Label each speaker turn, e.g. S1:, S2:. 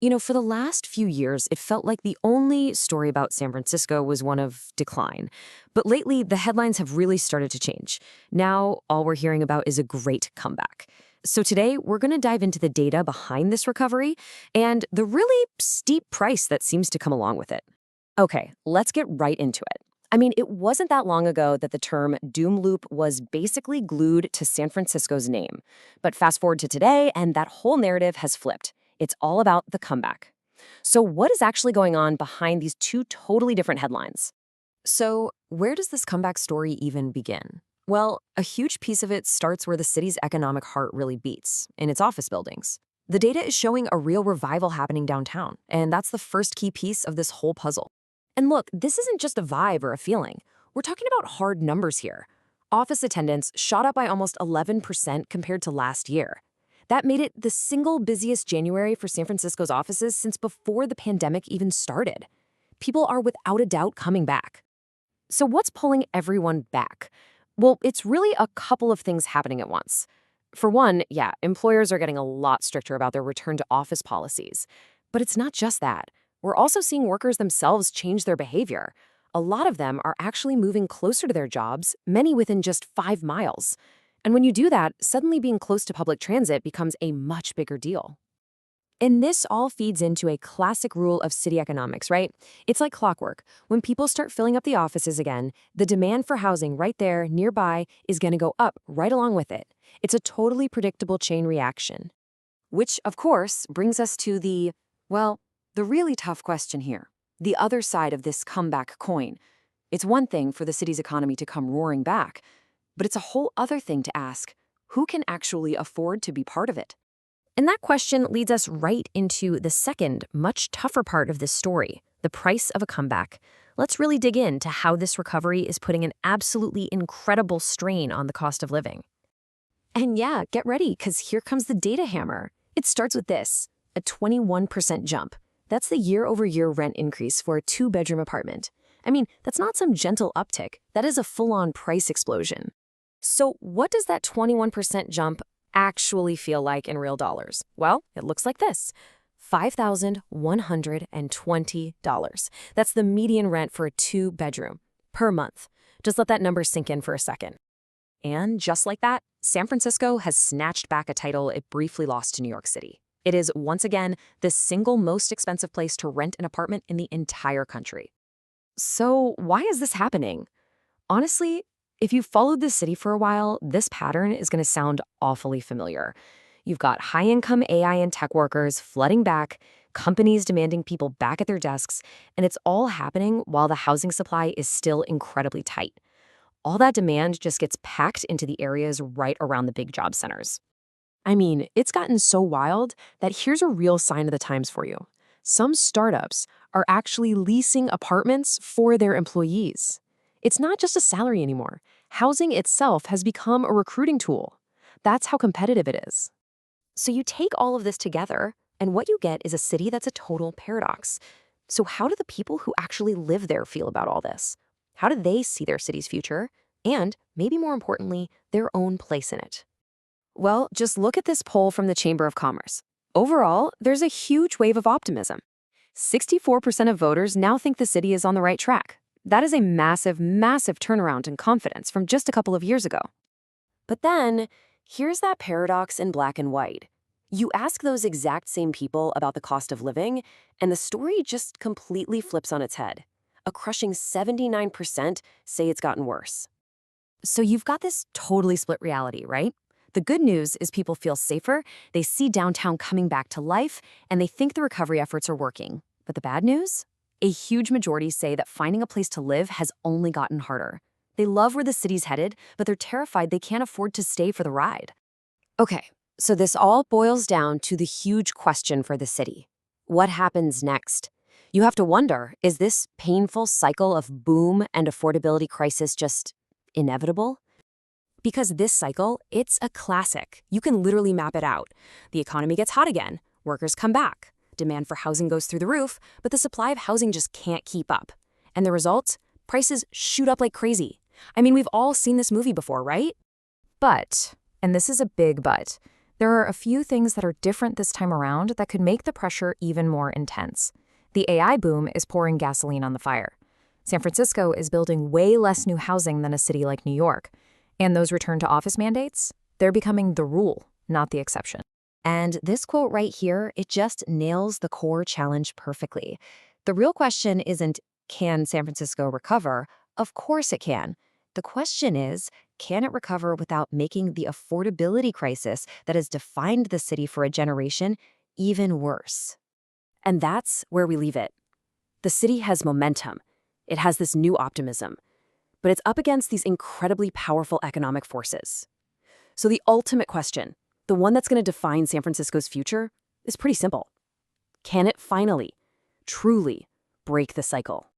S1: For the last few years, it felt like the only story about San Francisco was one of decline. But lately, the headlines have really started to change. Now, all we're hearing about is a great comeback. So today, we're going to dive into the data behind this recovery and the really steep price that seems to come along with it. Okay, let's get right into it. It wasn't that long ago that the term doom loop was basically glued to San Francisco's name. But fast forward to today, and that whole narrative has flipped. It's all about the comeback. So, what is actually going on behind these two totally different headlines? So, where does this comeback story even begin? Well, a huge piece of it starts where the city's economic heart really beats, in its office buildings. The data is showing a real revival happening downtown, and that's the first key piece of this whole puzzle. And look, this isn't just a vibe or a feeling. We're talking about hard numbers here. Office attendance shot up by almost 11% compared to last year. That made it the single busiest January for San Francisco's offices since before the pandemic even started. People are without a doubt coming back. So what's pulling everyone back? Well, it's really a couple of things happening at once. For one, yeah, employers are getting a lot stricter about their return to office policies. But it's not just that. We're also seeing workers themselves change their behavior. A lot of them are actually moving closer to their jobs, many within just 5 miles. And when you do that, suddenly being close to public transit becomes a much bigger deal. And this all feeds into a classic rule of city economics, right? It's like clockwork. When people start filling up the offices again, the demand for housing right there, nearby, is going to go up right along with it. It's a totally predictable chain reaction. Which, of course, brings us to the really tough question here. The other side of this comeback coin. It's one thing for the city's economy to come roaring back, but it's a whole other thing to ask, who can actually afford to be part of it? And that question leads us right into the second, much tougher part of this story, the price of a comeback. Let's really dig into how this recovery is putting an absolutely incredible strain on the cost of living. And yeah, get ready, because here comes the data hammer. It starts with this, a 21% jump. That's the year-over-year rent increase for a 2-bedroom apartment. That's not some gentle uptick. That is a full-on price explosion. So what does that 21% jump actually feel like in real dollars? Well, it looks like this. $5,120. That's the median rent for a 2-bedroom per month. Just let that number sink in for a second. And just like that, San Francisco has snatched back a title it briefly lost to New York City. It is, once again, the single most expensive place to rent an apartment in the entire country. So why is this happening? Honestly, if you've followed this city for a while, this pattern is going to sound awfully familiar. You've got high-income AI and tech workers flooding back, companies demanding people back at their desks, and it's all happening while the housing supply is still incredibly tight. All that demand just gets packed into the areas right around the big job centers. It's gotten so wild that here's a real sign of the times for you. Some startups are actually leasing apartments for their employees. It's not just a salary anymore. Housing itself has become a recruiting tool. That's how competitive it is. So you take all of this together, and what you get is a city that's a total paradox. So how do the people who actually live there feel about all this? How do they see their city's future? And, maybe more importantly, their own place in it? Well, just look at this poll from the Chamber of Commerce. Overall, there's a huge wave of optimism. 64% of voters now think the city is on the right track. That is a massive, massive turnaround in confidence from just a couple of years ago. But then, here's that paradox in black and white. You ask those exact same people about the cost of living, and the story just completely flips on its head. A crushing 79% say it's gotten worse. So you've got this totally split reality, right? The good news is people feel safer, they see downtown coming back to life, and they think the recovery efforts are working. But the bad news? A huge majority say that finding a place to live has only gotten harder. They love where the city's headed, but they're terrified they can't afford to stay for the ride. Okay, so this all boils down to the huge question for the city. What happens next? You have to wonder, is this painful cycle of boom and affordability crisis just inevitable? Because this cycle, it's a classic. You can literally map it out. The economy gets hot again, workers come back, demand for housing goes through the roof, but the supply of housing just can't keep up. And the result? Prices shoot up like crazy. We've all seen this movie before, right? But, and this is a big but,
S2: There are a few things that are different this time around that could make the pressure even more intense. The AI boom is pouring gasoline on the fire. San Francisco is building way less new housing than a city like New York. And those return to office mandates, they're becoming the rule, not the exception.
S1: And this quote right here, it just nails the core challenge perfectly. The real question isn't, can San Francisco recover? Of course it can. The question is, can it recover without making the affordability crisis that has defined the city for a generation even worse? And that's where we leave it. The city has momentum. It has this new optimism. But it's up against these incredibly powerful economic forces. So the ultimate question, the one that's going to define San Francisco's future, is pretty simple. Can it finally, truly break the cycle?